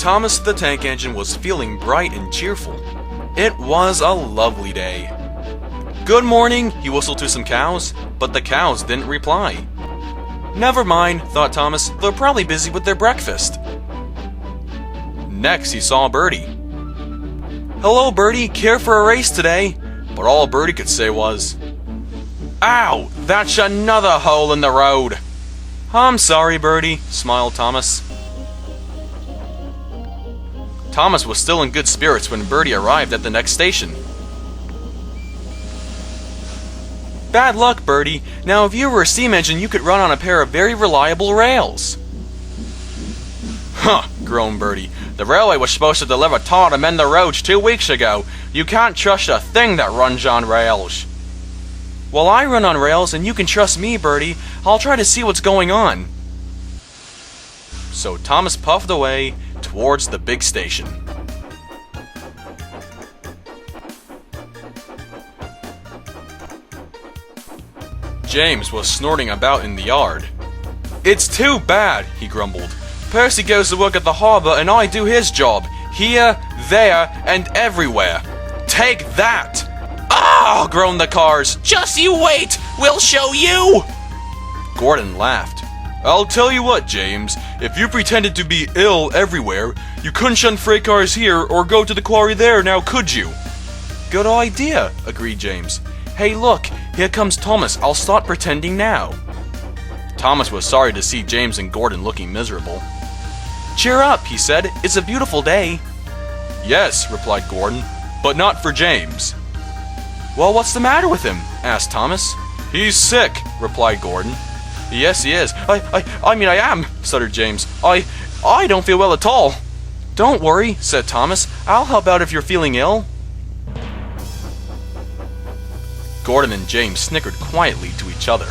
Thomas the Tank Engine was feeling bright and cheerful. It was a lovely day. "Good morning," he whistled to some cows, but the cows didn't reply. "Never mind," thought Thomas, "they're probably busy with their breakfast." Next, he saw Birdie. "Hello, Birdie, care for a race today?" But all Birdie could say was, "Ow, that's another hole in the road." "I'm sorry, Birdie," smiled Thomas. Thomas was still in good spirits when Birdie arrived at the next station. "Bad luck, Birdie. Now, if you were a steam engine, you could run on a pair of very reliable rails." "Huh," groaned Birdie. "The railway was supposed to deliver tar to mend the roads 2 weeks ago. You can't trust a thing that runs on rails." "Well, I run on rails, and you can trust me, Birdie. I'll try to see what's going on." So Thomas puffed away towards the big station. James was snorting about in the yard. "It's too bad," he grumbled. "Percy goes to work at the harbor and I do his job. Here, there, and everywhere. Take that!" "Ah!" groaned the cars. "Just you wait! We'll show you!" Gordon laughed. "I'll tell you what, James. If you pretended to be ill everywhere, you couldn't shun freight cars here or go to the quarry there, now could you?" "Good idea," agreed James. "Hey, look, here comes Thomas. I'll start pretending now." Thomas was sorry to see James and Gordon looking miserable. "Cheer up," he said. "It's a beautiful day." "Yes," replied Gordon, "but not for James." "Well, what's the matter with him?" asked Thomas. "He's sick," replied Gordon. "Yes, he is. I mean, I am," stuttered James. I don't feel well at all." "Don't worry," said Thomas. "I'll help out if you're feeling ill." Gordon and James snickered quietly to each other.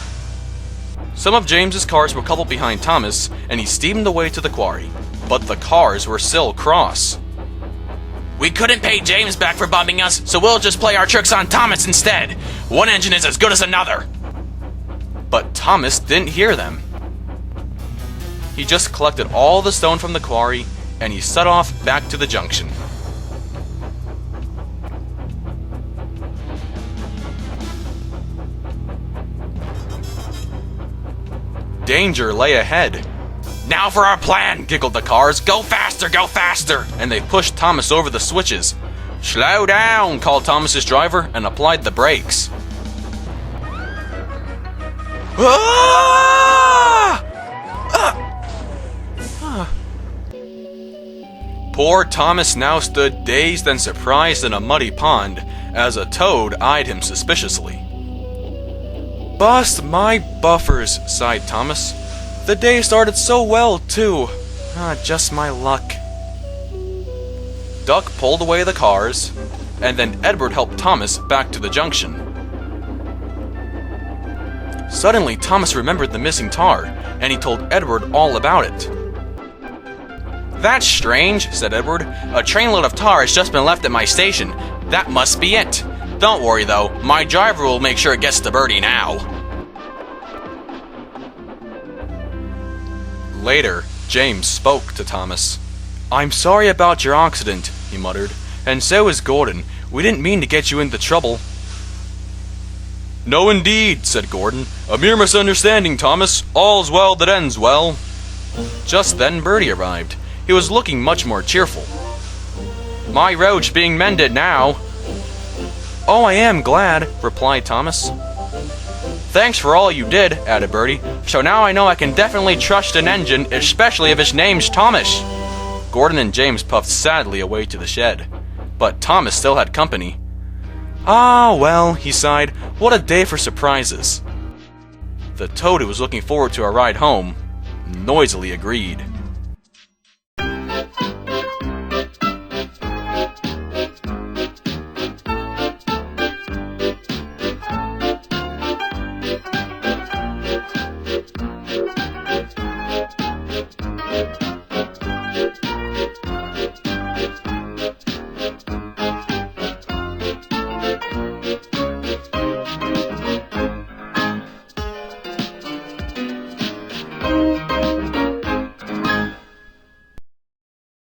Some of James's cars were coupled behind Thomas, and he steamed away to the quarry. But the cars were still cross. "We couldn't pay James back for bumping us, so we'll just play our tricks on Thomas instead. One engine is as good as another." But Thomas didn't hear them. He just collected all the stone from the quarry, and he set off back to the junction. Danger lay ahead. "Now for our plan," giggled the cars. "Go faster, go faster!" And they pushed Thomas over the switches. "Slow down," called Thomas's driver and applied the brakes. Ah! Poor Thomas now stood dazed and surprised in a muddy pond as a toad eyed him suspiciously. "Bust my buffers," sighed Thomas. "The day started so well, too. Just my luck." Duck pulled away the cars, and then Edward helped Thomas back to the junction. Suddenly, Thomas remembered the missing tar, and he told Edward all about it. "That's strange," said Edward. "A trainload of tar has just been left at my station. That must be it. Don't worry, though. My driver will make sure it gets to Birdie now." Later, James spoke to Thomas. "I'm sorry about your accident," he muttered. "And so is Gordon. We didn't mean to get you into trouble." "No, indeed," said Gordon. "A mere misunderstanding, Thomas. All's well that ends well." Just then Birdie arrived. He was looking much more cheerful. "My road's being mended now." "Oh, I am glad," replied Thomas. "Thanks for all you did," added Birdie. "So now I know I can definitely trust an engine, especially if his name's Thomas." Gordon and James puffed sadly away to the shed. But Thomas still had company. "Ah, well," he sighed, "what a day for surprises." The toad, who was looking forward to a ride home, noisily agreed.